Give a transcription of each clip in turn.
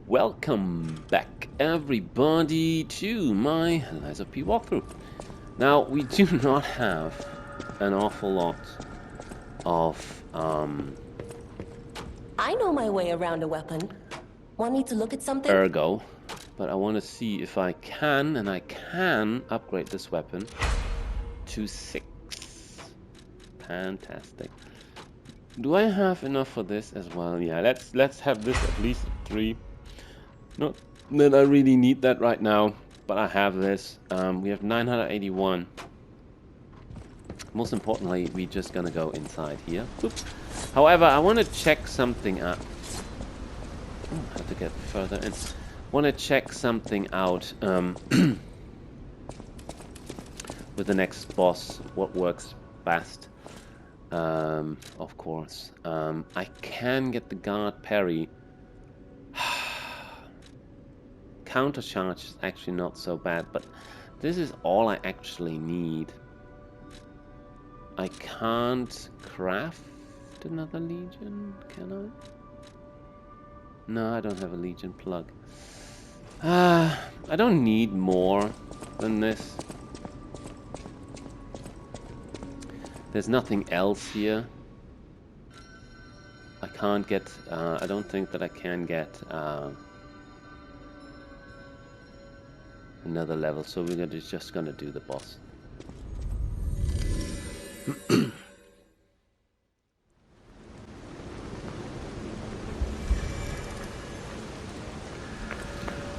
Welcome back, everybody, to my Lies of P walkthrough. Now, we do not have an awful lot of I know my way around a weapon. Want me to look at something? ergo, but I want to see if I can, and I can upgrade this weapon to 6. Fantastic. Do I have enough for this as well? Yeah, let's have this at least 3. Not that I really need that right now, but I have this. We have 981. Most importantly, we're just gonna go inside here. Boop. However, I want to check something out. I have to get further in. Want to check something out with the next boss. What works best? Of course, I can get the guard parry. Counter charge is actually not so bad, but this is all I actually need. I can't craft another Legion, can I? No, I don't have a Legion plug. I don't need more than this. There's nothing else here. I can't get, I don't think that I can get another level, so we're just gonna do the boss.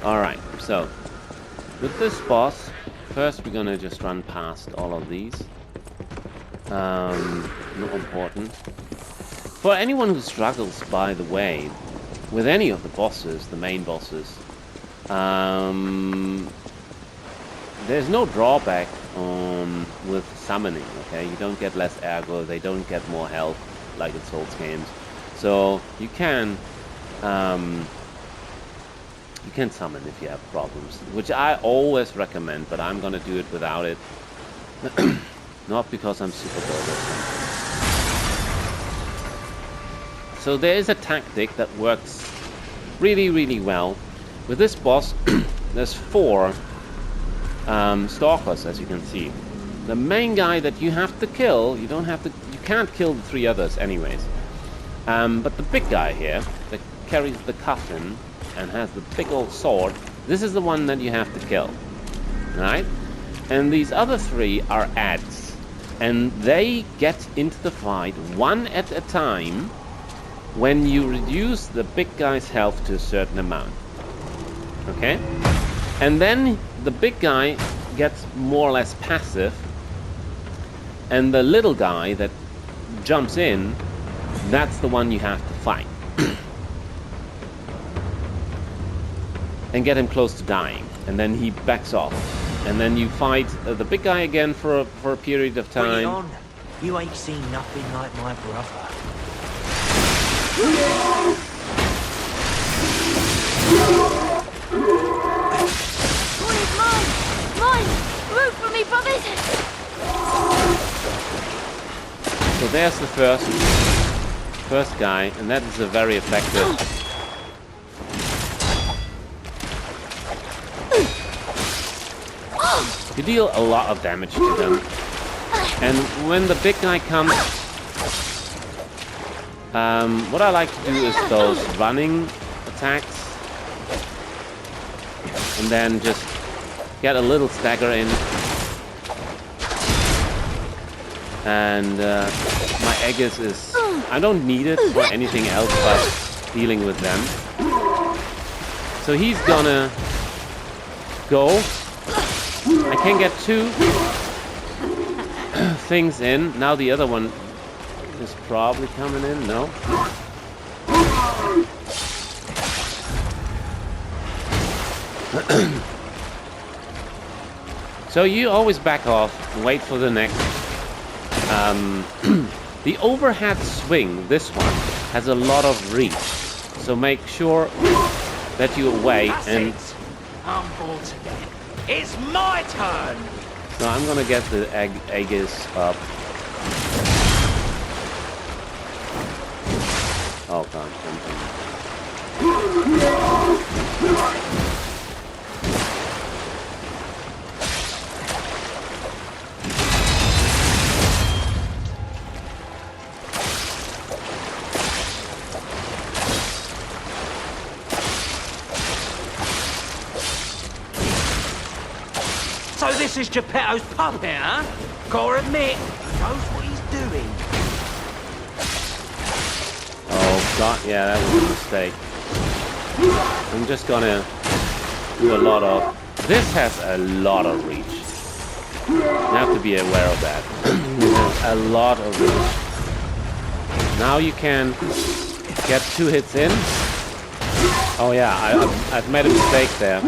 Alright, so with this boss, first we're gonna just run past all of these. Not important. For anyone who struggles, by the way, with any of the bosses, the main bosses, there's no drawback with summoning, okay? You don't get less ergo, they don't get more health like in Souls games. So you can summon if you have problems, which I always recommend, but I'm gonna do it without it. Not because I'm super good at something. So there is a tactic that works really, really well. With this boss, there's 4 stalkers, as you can see. The main guy that you have to kill, you can't kill the 3 others anyways. But the big guy here, that carries the coffin and has the big old sword, this is the one that you have to kill. Right? And these other 3 are ads. And they get into the fight one at a time when you reduce the big guy's health to a certain amount. Okay? And then the big guy gets more or less passive, and the little guy that jumps in, that's the one you have to fight. And get him close to dying, and then he backs off. And then you fight the big guy again for a period of time. Bring it on. You ain't seen nothing like my brother. Mine! Mine! Move for me, brothers! So there's the first guy, and that is a very effective. You deal a lot of damage to them. And when the big guy comes, what I like to do is those running attacks. And then just get a little stagger in. And my Aegis is... I don't need it for anything else but dealing with them. So he's gonna go. I can get 2 things in. Now the other one is probably coming in. No. So you always back off and wait for the next. The overhead swing, this one, has a lot of reach. So make sure that you're away and... I'm bored to death. It's my turn! So I'm gonna get the Aegis up. Oh god, something. So this is Geppetto's puppet, huh? Gotta admit, he knows what he's doing. Oh god, yeah, that was a mistake. I'm just gonna do a lot of... This has a lot of reach. You have to be aware of that. There's a lot of reach. Now you can get 2 hits in. Oh yeah, I've made a mistake there.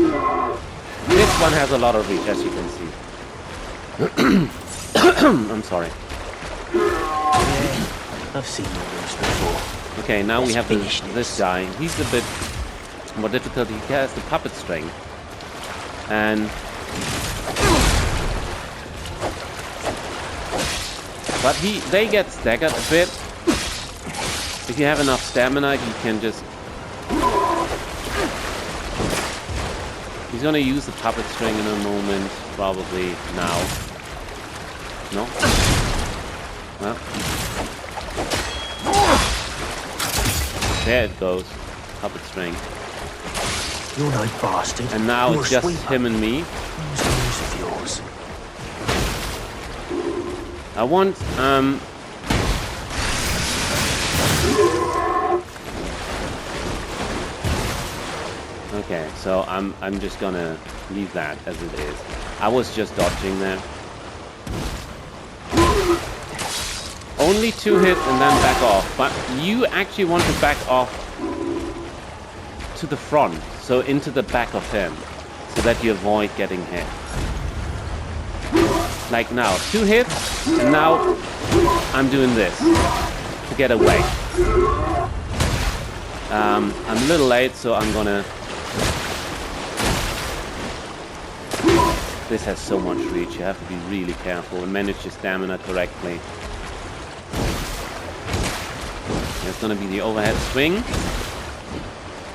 This one has a lot of reach, as you can see. I'm sorry. Yeah, I've seen movies before. Okay, now we have this guy. He's a bit more difficult. He has the puppet string. And... But they get staggered a bit. If you have enough stamina, you can just... He's gonna use the puppet string in a moment, probably now. No? Well. There it goes. Puppet string. You're no bastard. And now You're it's a just sweeper. him and me. Who's the news of yours? I want, okay, so I'm just gonna leave that as it is. I was just dodging there. Only 2 hits and then back off. But you actually want to back off to the front, so into the back of him, so that you avoid getting hit. Like now, 2 hits, and now I'm doing this to get away. I'm a little late, so I'm gonna... This has so much reach, you have to be really careful and manage your stamina correctly. There's gonna be the overhead swing.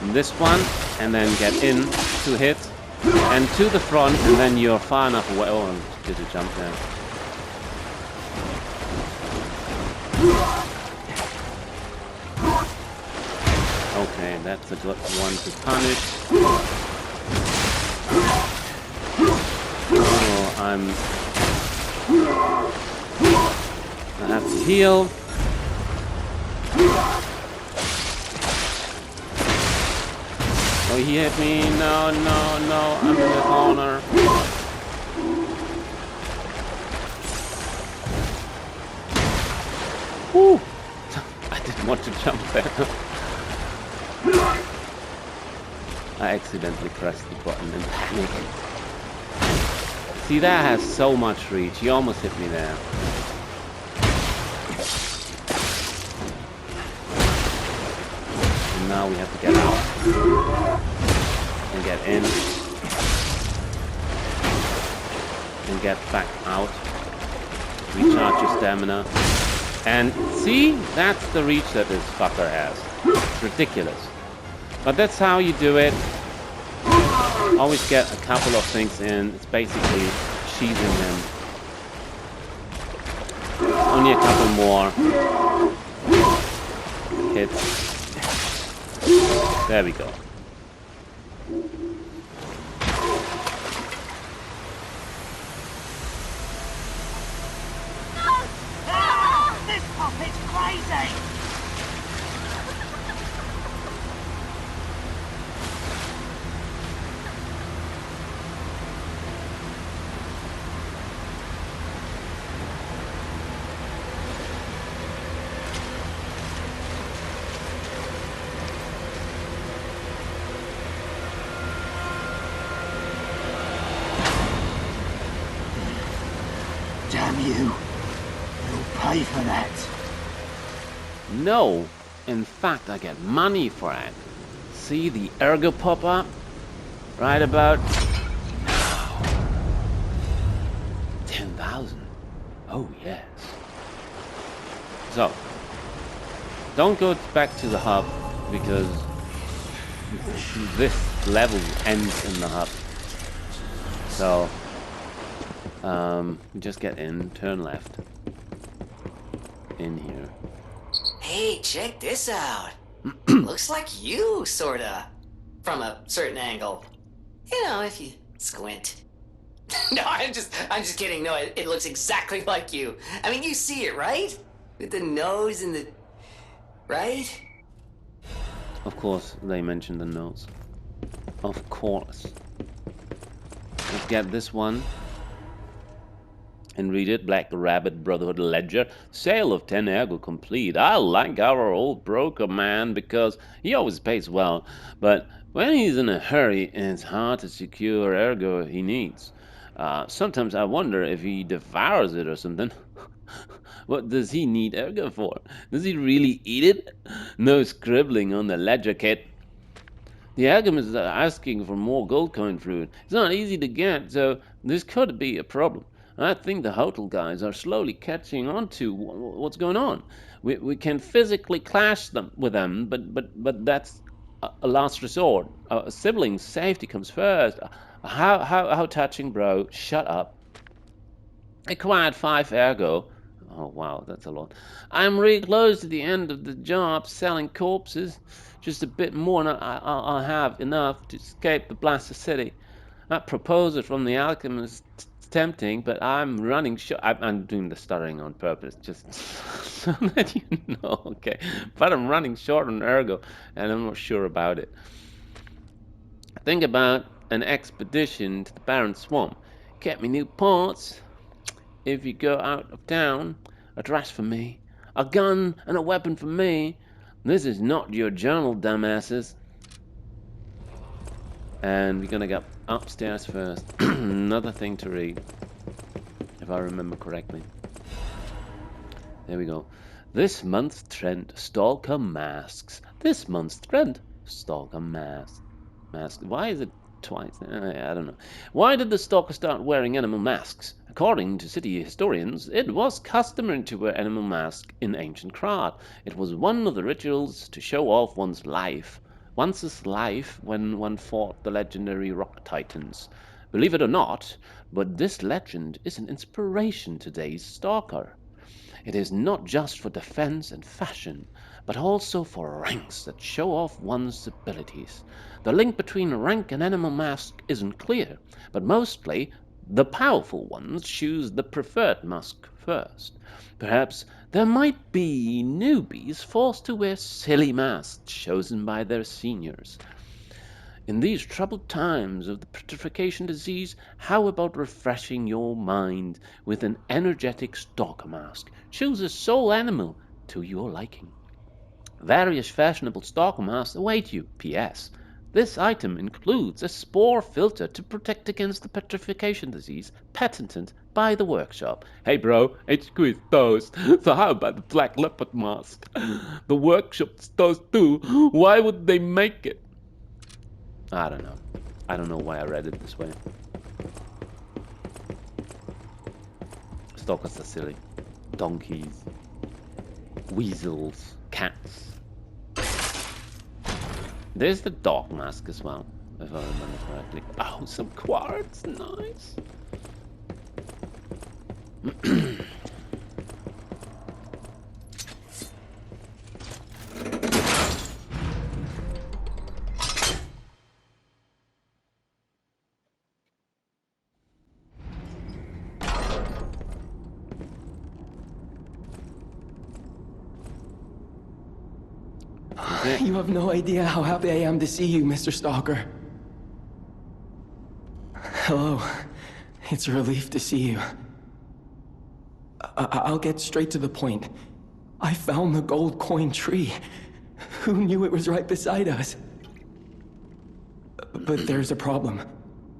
And this one, and then get in, 2 hits, and to the front, and then you're far enough away. Oh, I did a jump there. Okay, that's a good one to punish. Oh, I have to heal. Oh, he hit me. No, no, no. I'm in the corner. Woo! I didn't want to jump there. I accidentally pressed the button in panic. See, that has so much reach. He almost hit me there. And now we have to get out. And get in. And get back out. Recharge your stamina. And see, that's the reach that this fucker has. It's ridiculous. But that's how you do it. Always get a couple of things in. It's basically cheesing them. Only a couple more hits. There we go. This puppet's crazy! Damn you. You'll pay for that. No, in fact, I get money for it. See the ergo pop up? Right about now. Oh, yes. So, don't go back to the hub, because this level ends in the hub. So, just get in, turn left. In here. Hey, check this out. Looks like you, sorta. From a certain angle. You know, if you squint. No, I'm just kidding. No, it looks exactly like you. I mean, you see it, right? With the nose and the... Right? Of course, they mentioned the nose. Of course. Let's get this one. And read it. Black Rabbit Brotherhood Ledger. Sale of 10 ergo complete. I like our old broker man because he always pays well. But when he's in a hurry, it's hard to secure ergo he needs. Sometimes I wonder if he devours it or something. What does he need ergo for? Does he really eat it? No scribbling on the ledger kit. The alchemist is asking for more gold coin fruit. It's not easy to get, so this could be a problem. I think the hotel guys are slowly catching on to what's going on. We can physically clash with them, but that's a last resort. Siblings' safety comes first. How touching, bro? Shut up. Acquired 5 ergo. Oh, wow, that's a lot. I'm really close to the end of the job selling corpses. Just a bit more and I'll have enough to escape the blasted city. That proposal from the alchemist is tempting, but I'm running short. I'm doing the stuttering on purpose, just so that you know, okay? But I'm running short on ergo, and I'm not sure about it. Think about an expedition to the barren swamp. Get me new parts. If you go out of town, a dress for me, a gun and a weapon for me. This is not your journal, dumbasses. And we're gonna go upstairs first. Another thing to read, if I remember correctly. There we go. This month's trend, stalker masks. This month's trend, stalker masks. Why is it twice? I don't know. Why did the stalker start wearing animal masks? According to city historians, it was customary to wear animal masks in ancient Krat. It was one of the rituals to show off one's life when one fought the legendary rock titans. Believe it or not, but this legend is an inspiration to today's stalker. It is not just for defense and fashion, but also for ranks that show off one's abilities. The link between rank and animal mask isn't clear, but mostly the powerful ones choose the preferred mask first. Perhaps there might be newbies forced to wear silly masks chosen by their seniors. In these troubled times of the petrification disease, how about refreshing your mind with an energetic stalker mask? Choose a soul animal to your liking. Various fashionable stalker masks await you. P.S. This item includes a spore filter to protect against the petrification disease, patented by the workshop. Hey bro, HQ is toast, so how about the black leopard mask? The workshop's toast too. Why would they make it? I don't know. I don't know why I read it this way. Stalkers are silly. Donkeys. Weasels. Cats. There's the dog mask as well, if I remember correctly. Oh, some quartz. Nice. You have no idea how happy I am to see you, Mr. Stalker. Hello. It's a relief to see you. I'll get straight to the point. I found the gold coin tree. Who knew it was right beside us? But there's a problem.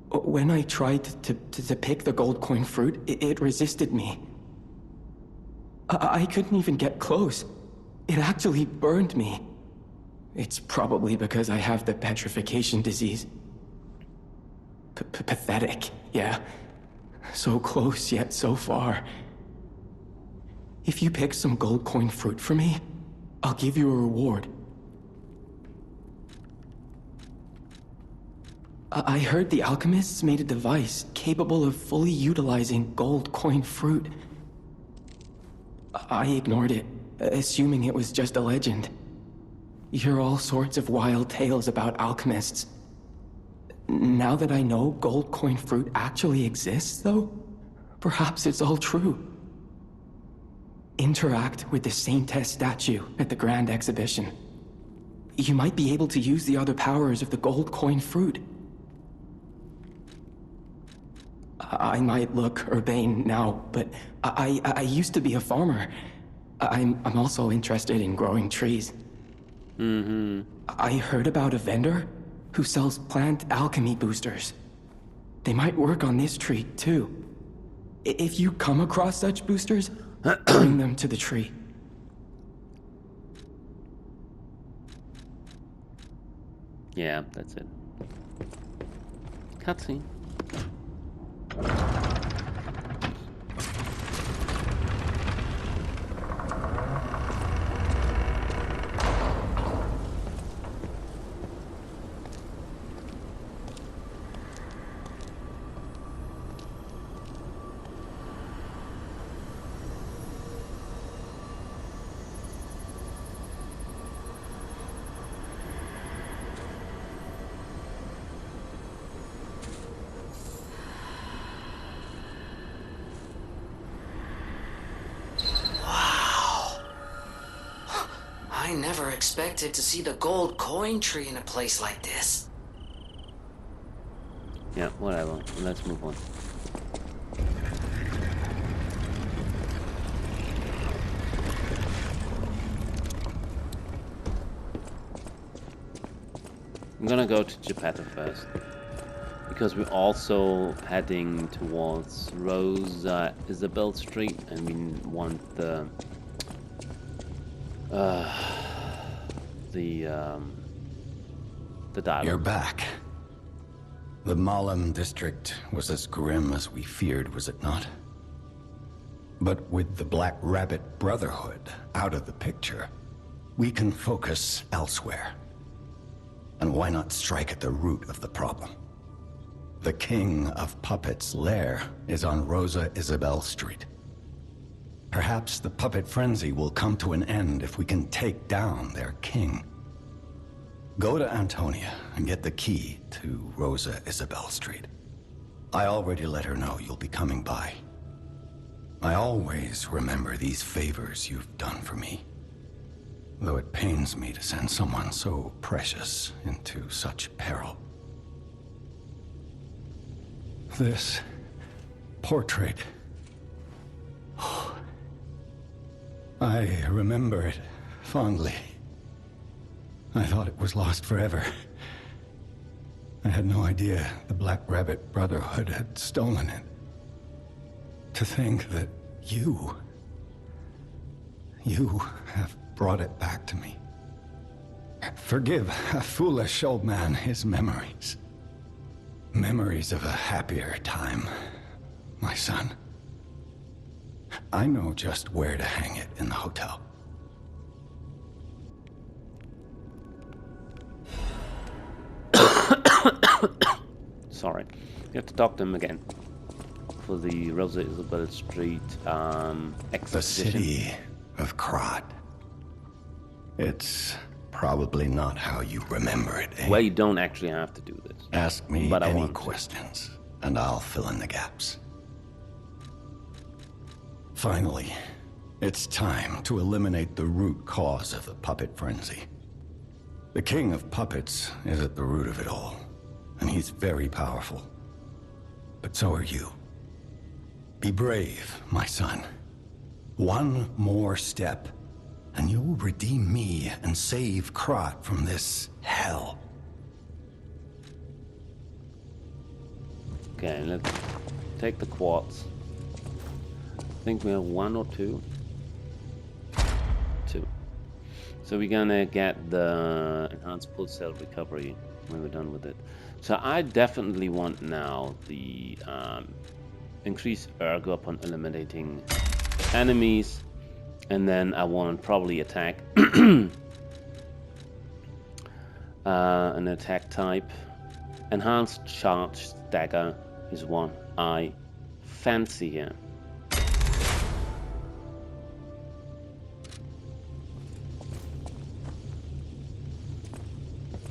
When I tried to pick the gold coin fruit, it resisted me. I couldn't even get close. It actually burned me. It's probably because I have the petrification disease. Pathetic, yeah. So close, yet so far. If you pick some gold coin fruit for me, I'll give you a reward. I heard the alchemists made a device capable of fully utilizing gold coin fruit. I ignored it, assuming it was just a legend. You hear all sorts of wild tales about alchemists. Now that I know gold coin fruit actually exists, though, perhaps it's all true. Interact with the Saintess statue at the Grand Exhibition. You might be able to use the other powers of the gold coin fruit. I might look urbane now, but I used to be a farmer. I'm also interested in growing trees. I heard about a vendor who sells plant alchemy boosters. They might work on this tree, too. If you come across such boosters, bring them to the tree. Yeah, that's it. Cutscene. I never expected to see the gold coin tree in a place like this. Yeah, whatever. Let's move on. I'm gonna go to GilpHunter first, because we're also heading towards Rosa Isabel Street, and we want the dialogue. You're back. The Malum district was as grim as we feared, was it not? But with the Black Rabbit Brotherhood out of the picture, we can focus elsewhere. And why not strike at the root of the problem? The King of Puppets' lair is on Rosa Isabel Street. Perhaps the puppet frenzy will come to an end if we can take down their king. Go to Antonia and get the key to Rosa Isabel Street. I already let her know you'll be coming by. I always remember these favors you've done for me, though it pains me to send someone so precious into such peril. This portrait... I remember it fondly. I thought it was lost forever. I had no idea the Black Rabbit Brotherhood had stolen it. To think that you have brought it back to me. Forgive a foolish old man his memories. Memories of a happier time, my son. I know just where to hang it in the hotel. Sorry. You have to talk to him again. For the Rosa Isabel Street exhibition. The city of Krat. It's probably not how you remember it, eh? Well, you don't actually have to do this. Ask me but any questions, and I'll fill in the gaps. Finally, it's time to eliminate the root cause of the puppet frenzy. The King of Puppets is at the root of it all, and he's very powerful. But so are you. Be brave, my son. One more step, and you'll redeem me and save Krat from this hell. Okay, let's take the quartz. I think we have one or two. Two. So we're gonna get the enhanced pulse cell recovery when we're done with it. So I definitely want now the increased ergo upon eliminating enemies, And then I want to probably attack. An attack type. Enhanced charge dagger is one I fancy here.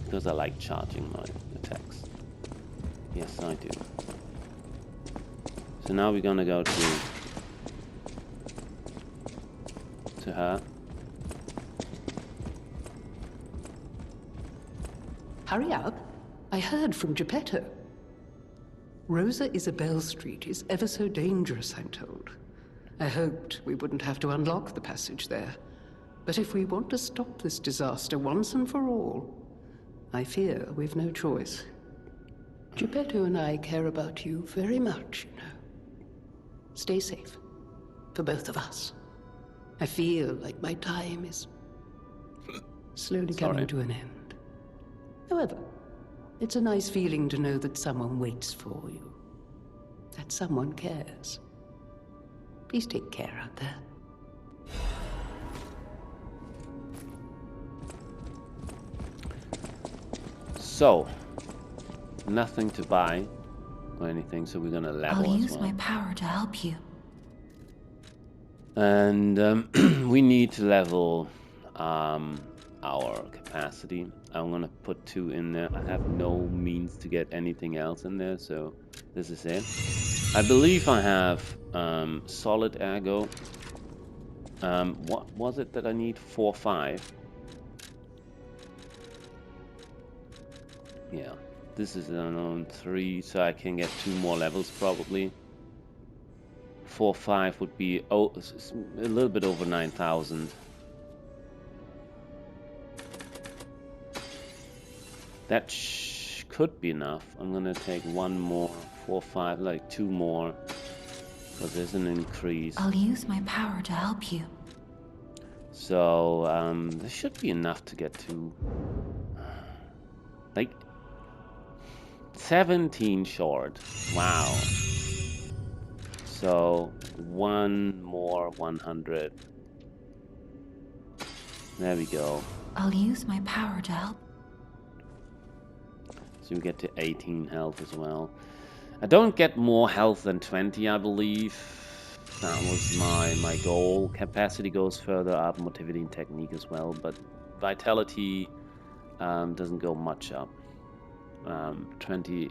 Because I like charging my attacks. Yes, I do. So now we're gonna go to her. Hurry up. I heard from Geppetto. Rosa Isabel Street is ever so dangerous, I'm told. I hoped we wouldn't have to unlock the passage there. But if we want to stop this disaster once and for all, I fear we've no choice. Geppetto and I care about you very much, you know. Stay safe. For both of us. I feel like my time is slowly coming to an end. However, it's a nice feeling to know that someone waits for you. That someone cares. Please take care out there. So, nothing to buy or anything, so we're gonna level I'll as use well. my power to help you. And we need to level our capacity. I'm gonna put 2 in there. I have no means to get anything else in there, so this is it. I believe I have solid ergo. What was it that I need? 4, 5. Yeah, this is on 3, so I can get 2 more levels probably. 4, 5 would be a little bit over 9,000. That could be enough. I'm gonna take 1 more, 4, 5, like 2 more, because there's an increase. I'll use my power to help you. So there should be enough to get to like 17 short. Wow. So 1 more 100. There we go. I'll use my power to help. So we get to 18 health as well. I don't get more health than 20, I believe. That was my goal. Capacity goes further up, motivating technique as well, but vitality doesn't go much up. 20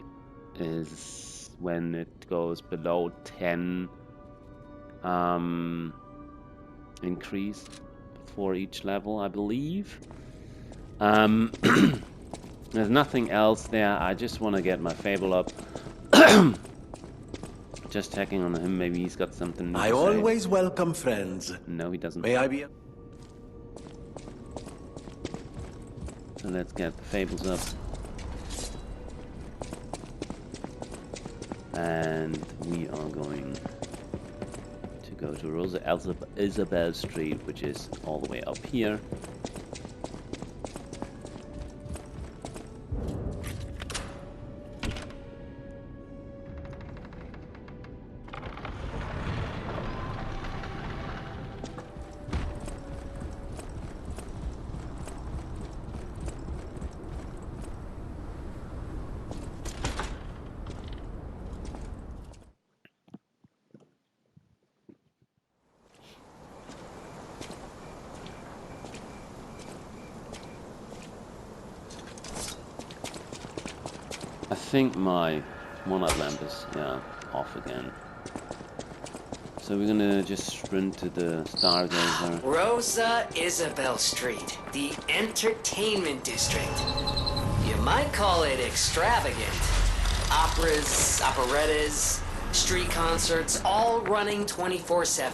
is when it goes below 10 increase for each level, I believe. There's nothing else there. I just want to get my Fable up. Just checking on him. Maybe he's got something new to I say. always welcome friends. No, he doesn't. May I be? So let's get the Fables up. And we are going to go to Rosa Isabel Street, which is all the way up here. I think my monarch lamp is off again. So we're gonna just sprint to the Stargazer. Rosa Isabel Street, the entertainment district. You might call it extravagant. Operas, operettas, street concerts, all running 24/7.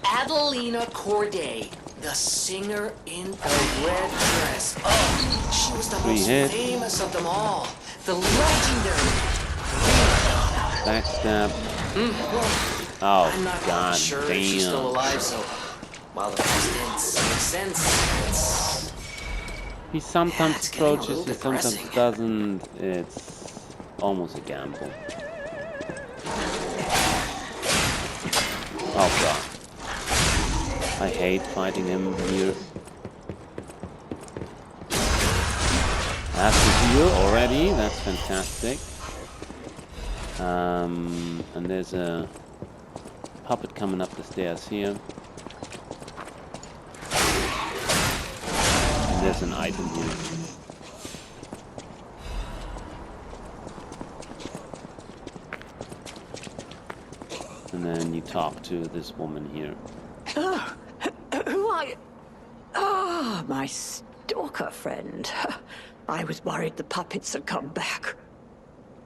Adelina Corday, the singer in the red dress. Oh, she was the most famous of them all. The legendary. Backstab. Oh, I'm not god sure damn. if she's still alive, so while the distance makes sense, He sometimes it's getting a approaches, little he sometimes depressing. doesn't. It's almost a gamble. Oh god. I hate fighting him here. That's the heal already. That's fantastic. And there's a puppet coming up the stairs here. And there's an item here. And then you talk to this woman here. Oh, who are you? Ah, my stalker friend. I was worried the puppets had come back.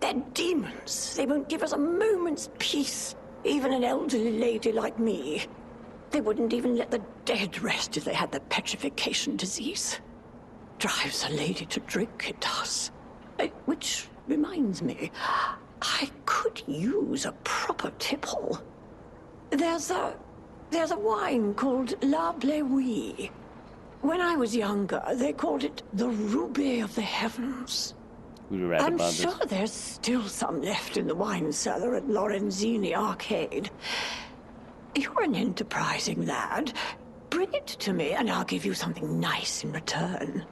They're demons. They won't give us a moment's peace. Even an elderly lady like me. They wouldn't even let the dead rest if they had the petrification disease. Drives a lady to drink, it does. Which reminds me, I could use a proper tipple. There's a wine called La Bleuie. When I was younger, they called it the Ruby of the Heavens. We read I'm about sure this. there's still some left in the wine cellar at Lorenzini Arcade. You're an enterprising lad. Bring it to me, and I'll give you something nice in return.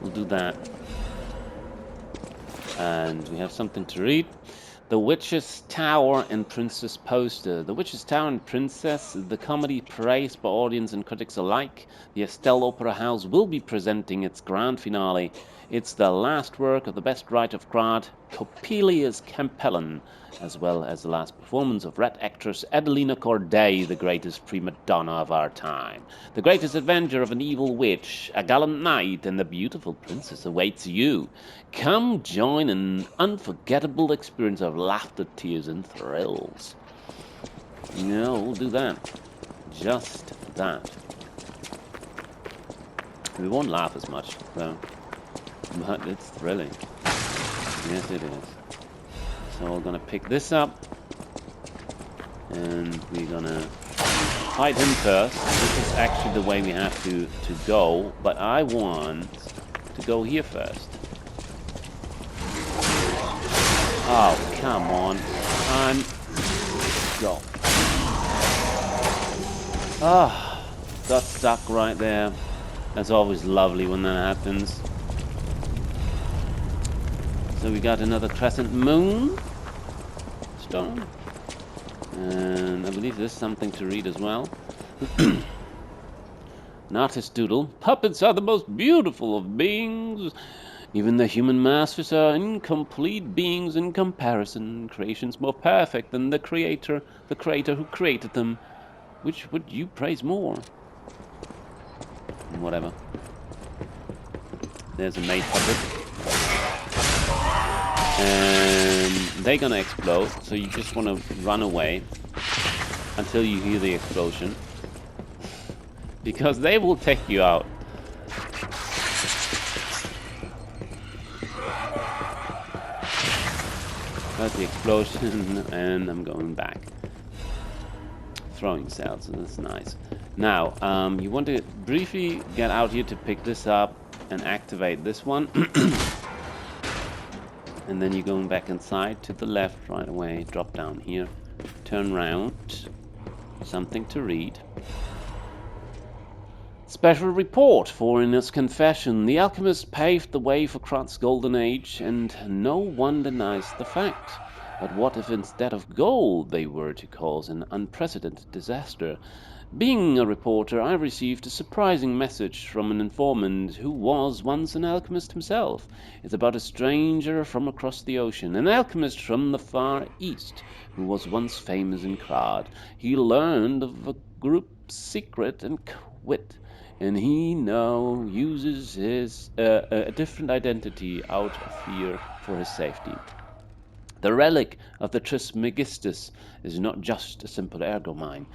We'll do that. And we have something to read. The Witch's Tower and Princess poster. The Witch's Tower and Princess, the comedy praised by audience and critics alike. The Estelle Opera House will be presenting its grand finale. It's the last work of the best writer of Grad, Coppelius Campellan, as well as the last performance of Red actress Adelina Corday, the greatest prima donna of our time. The greatest adventure of an evil witch, a gallant knight, and a beautiful princess awaits you. Come join an unforgettable experience of laughter, tears, and thrills. No, we'll do that. Just that. We won't laugh as much, though. But it's thrilling. Yes, it is. So we're gonna pick this up. And we're gonna fight him first. This is actually the way we have to go. But I want to go here first. Oh, come on. Go. Ah, got stuck right there. That's always lovely when that happens. So we got another crescent moon stone. And I believe there's something to read as well. An artist doodle. Puppets are the most beautiful of beings. Even the human masters are incomplete beings in comparison. Creations more perfect than the creator who created them. Which would you praise more? Whatever. There's a maid puppet. And they're gonna explode, so you just wanna run away until you hear the explosion. Because they will take you out. That's the explosion, and I'm going back. Throwing cells, so that's nice. Now, you want to briefly get out here to pick this up and activate this one. And then you're going back inside to the left right away, drop down here, turn around, something to read. Special report, Foreigner's Confession. The alchemist paved the way for Krat's golden age, and no one denies the fact. But what if instead of gold they were to cause an unprecedented disaster? Being a reporter, I received a surprising message from an informant who was once an alchemist himself. It's about a stranger from across the ocean, an alchemist from the Far East, who was once famous in Krat. He learned of a group's secret and quit, and he now uses his a different identity out of fear for his safety. The relic of the Trismegistus is not just a simple ergomine.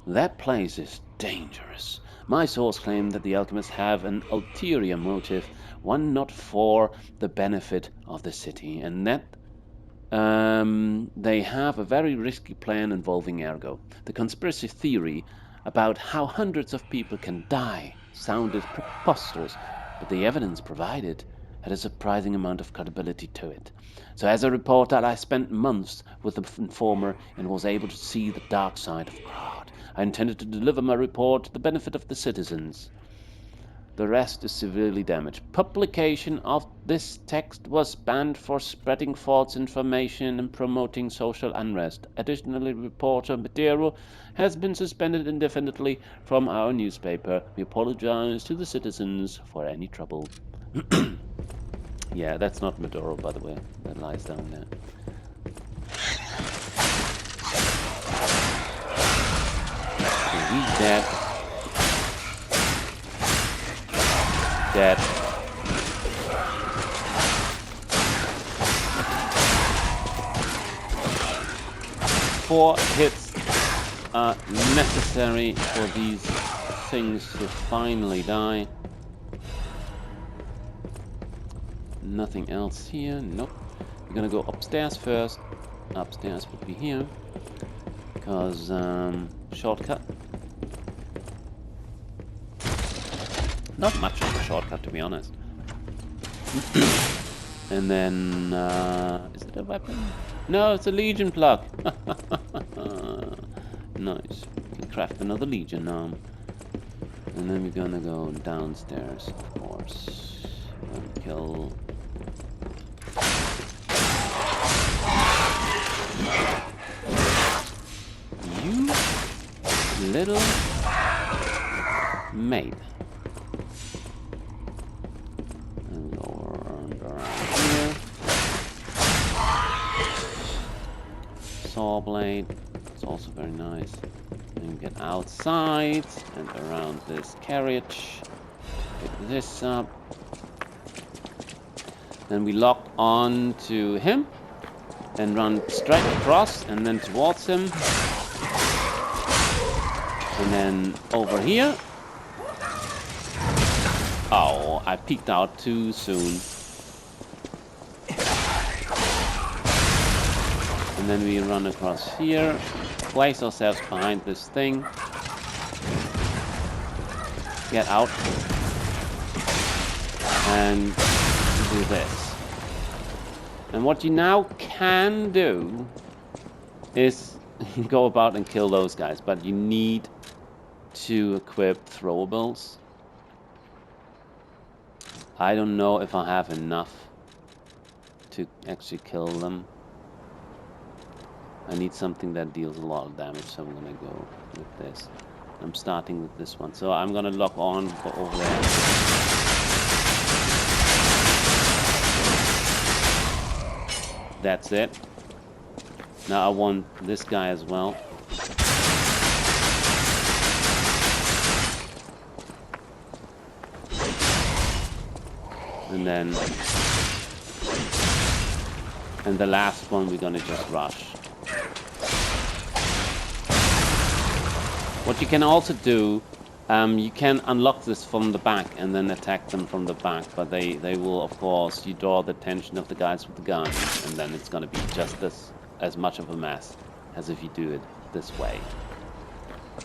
That place is dangerous. My source claim that the alchemists have an ulterior motive, one not for the benefit of the city, and that they have a very risky plan involving Ergo. The conspiracy theory about how hundreds of people can die sounded preposterous, but the evidence provided had a surprising amount of credibility to it. So as a reporter, I spent months with the informer and was able to see the dark side of Krat. I intended to deliver my report to the benefit of the citizens. The rest is severely damaged. Publication of this text was banned for spreading false information and promoting social unrest. Additionally, reporter Madero has been suspended indefinitely from our newspaper. We apologize to the citizens for any trouble. Yeah, that's not Maduro, by the way. That lies down there. Okay, he's dead. Dead. 4 hits are necessary for these things to finally die. Nothing else here. Nope. We're gonna go upstairs first. Upstairs would be here. Because, shortcut. Not much of a shortcut, to be honest. And then, is it a weapon? No, it's a Legion plug. Nice. We can craft another Legion now. And then we're gonna go downstairs, of course. And kill... you little maid. And go around here. Saw blade. It's also very nice. And get outside and around this carriage. Pick this up. Then we lock on to him and run straight across and then towards him. And then over here. Oh, I peeked out too soon. And then we run across here, place ourselves behind this thing, get out, and do this. And what you now can do is go about and kill those guys, but you need to equip throwables. I don't know if I have enough to actually kill them. I need something that deals a lot of damage, so I'm gonna go with this. I'm starting with this one, so I'm gonna lock on, go over there. That's it. Now I want this guy as well. And then... and the last one we're gonna just rush. What you can also do, you can unlock this from the back and then attack them from the back, but they will, of course, you draw the attention of the guys with the guns, and then it's gonna be just as much of a mess as if you do it this way.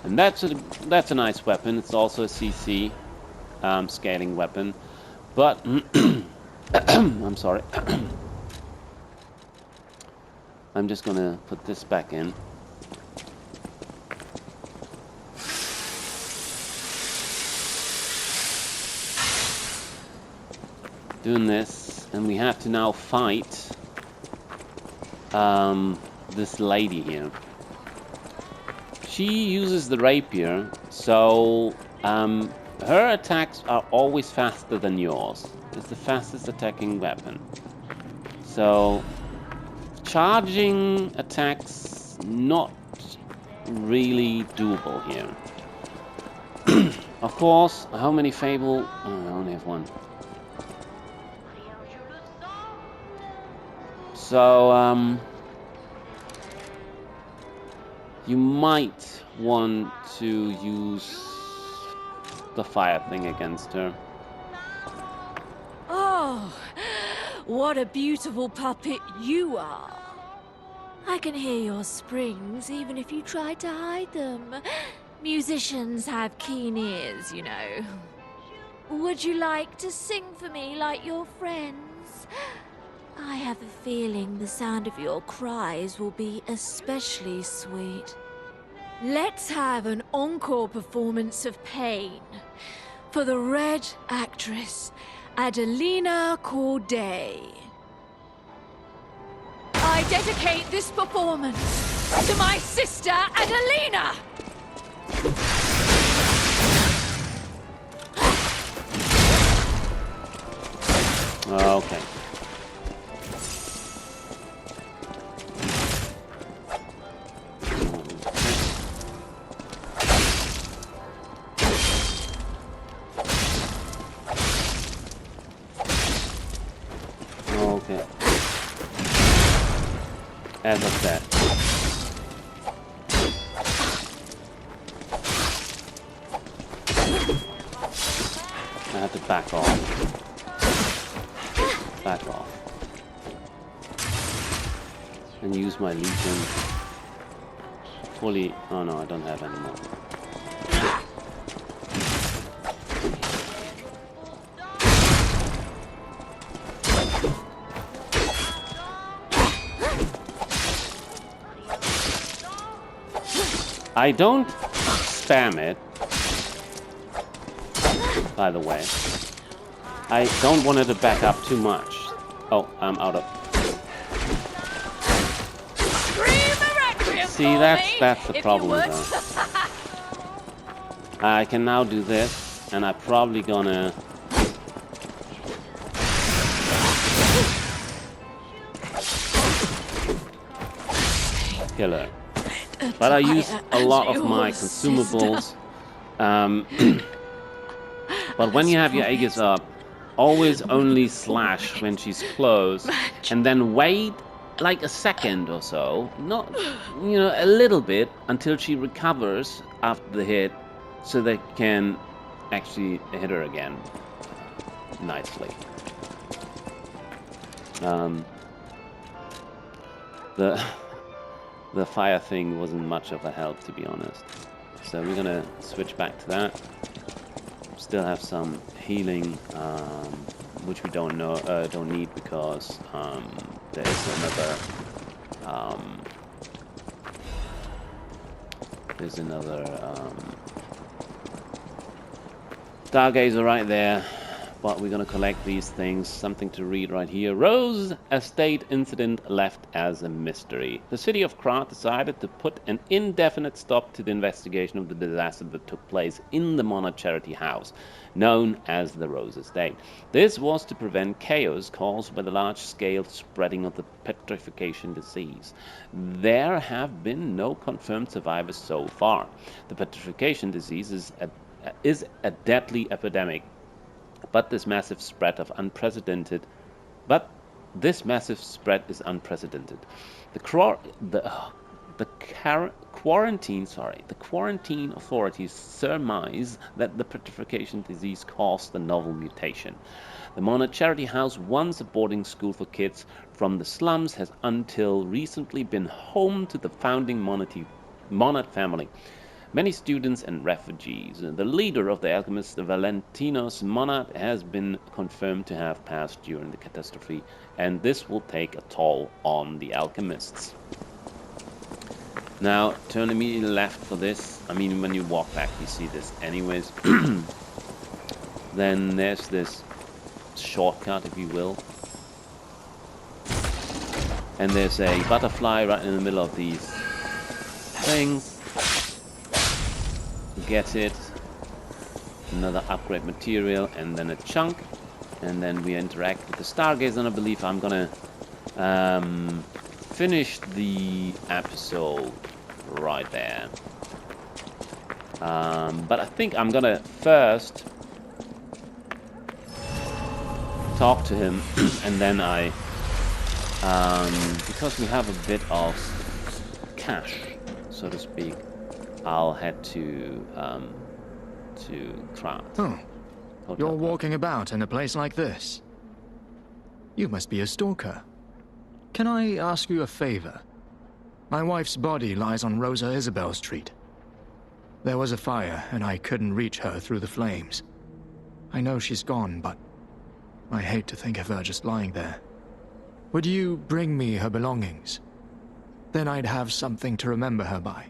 And that's a nice weapon. It's also a CC scaling weapon, but I'm sorry. I'm just gonna put this back in. Doing this, and we have to now fight this lady here. She uses the rapier, so her attacks are always faster than yours. It's the fastest attacking weapon. So charging attacks not really doable here. Of course, how many Fable? Oh, I only have one. So, you might want to use the fire thing against her. Oh, what a beautiful puppet you are. I can hear your springs even if you try to hide them. Musicians have keen ears, you know. Would you like to sing for me like your friends? I have a feeling the sound of your cries will be especially sweet. Let's have an encore performance of Pain for the Red actress, Adelina Corday. I dedicate this performance to my sister, Adelina! Okay. Okay. As of that. I have to back off. Back off. And use my Legion fully. Oh no, I don't have any more. I don't spam it, by the way. I don't want it to back up too much. Oh, I'm out of. See, that's the problem though. I can now do this, and I'm probably gonna kill her. But I use a lot of my consumables. But when you have your Aegis up, always only slash when she's close, and then wait like a second or so, not, you know, a little bit until she recovers after the hit, so they can actually hit her again nicely. The fire thing wasn't much of a help, to be honest. So we're gonna switch back to that. Still have some healing, which we don't need because there is another Stargazer right there. But we're gonna collect these things. Something to read right here. Rose Estate incident left as a mystery. The city of Krat decided to put an indefinite stop to the investigation of the disaster that took place in the Monarch Charity House, known as the Rose Estate. This was to prevent chaos caused by the large-scale spreading of the petrification disease. There have been no confirmed survivors so far. The petrification disease is a deadly epidemic. But this massive spread is unprecedented. The quarantine authorities surmise that the petrification disease caused the novel mutation. The Monarch Charity House, once a boarding school for kids from the slums, has until recently been home to the founding Monarch family. Many students and refugees. The leader of the alchemists, Valentinos Monad, has been confirmed to have passed during the catastrophe, and this will take a toll on the alchemists. Now, turn immediately left for this. I mean, when you walk back, you see this anyways. Then there's this shortcut, if you will. And there's a butterfly right in the middle of these things. Get it, another upgrade material, and then a chunk, and then we interact with the Stargazer, and I believe I'm gonna finish the episode right there. But I think I'm gonna first talk to him, and then because we have a bit of cash, so to speak, I'll head to Krat. Oh, you're walking about in a place like this. You must be a stalker. Can I ask you a favor? My wife's body lies on Rosa Isabel Street. There was a fire, and I couldn't reach her through the flames. I know she's gone, but I hate to think of her just lying there. Would you bring me her belongings? Then I'd have something to remember her by.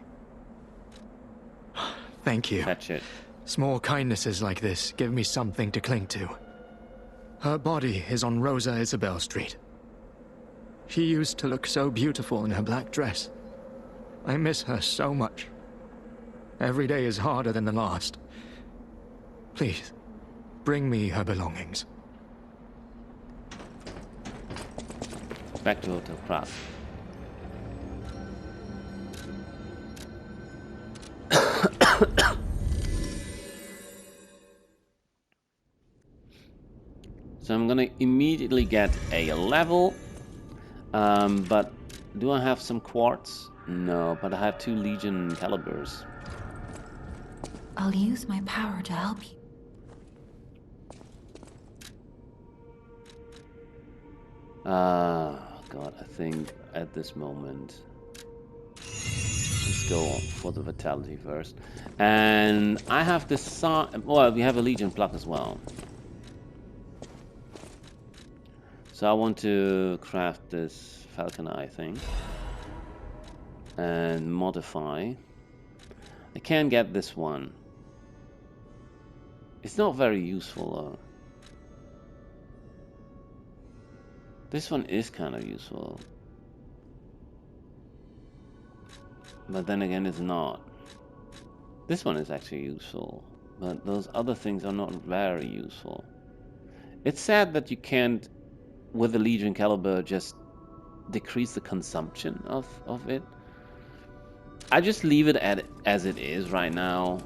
Thank you. fetch it. Small kindnesses like this give me something to cling to. Her body is on Rosa Isabel Street. She used to look so beautiful in her black dress. I miss her so much. Every day is harder than the last. Please, bring me her belongings. Back to Hotel Prague. So I'm gonna immediately get a level, but do I have some quartz? No, but I have 2 Legion calibers. I'll use my power to help you. God, I think at this moment, let's go for the Vitality first. And I have this, well, we have a Legion plug as well. So I want to craft this Falcon Eye thing and modify. I can get this one. It's not very useful though. This one is kind of useful. But then again, it's not. This one is actually useful. But those other things are not very useful. It's sad that you can't, with the Legion caliber, just decrease the consumption of it. I just leave it as it is right now.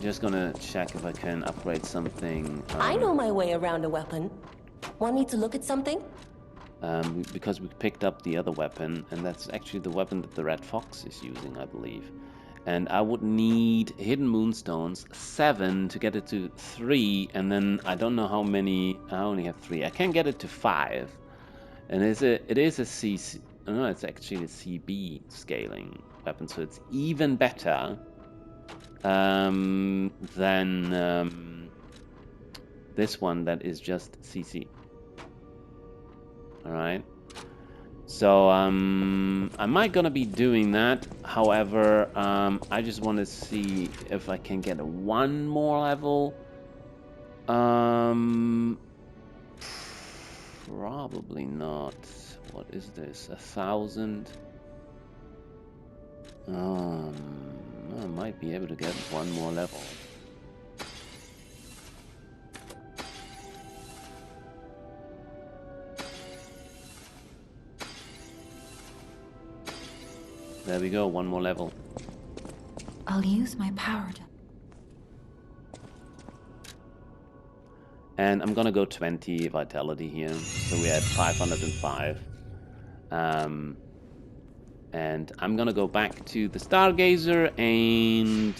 Just gonna check if I can upgrade something. I know my way around a weapon. Want me to look at something? Because we picked up the other weapon, and that's actually the weapon that the Red Fox is using, I believe. And I would need Hidden Moonstones, 7 to get it to 3, and then I don't know how many. I only have 3. I can get it to 5, and it is a CC. No, it's actually a CB scaling weapon, so it's even better than this one that is just CC. All right. So I might gonna be doing that. However, I just want to see if I can get 1 more level. Probably not. What is this? 1,000. I might be able to get 1 more level. There we go, 1 more level. I'll use my power to... And I'm gonna go 20 vitality here. So we're at 505. And I'm gonna go back to the Stargazer and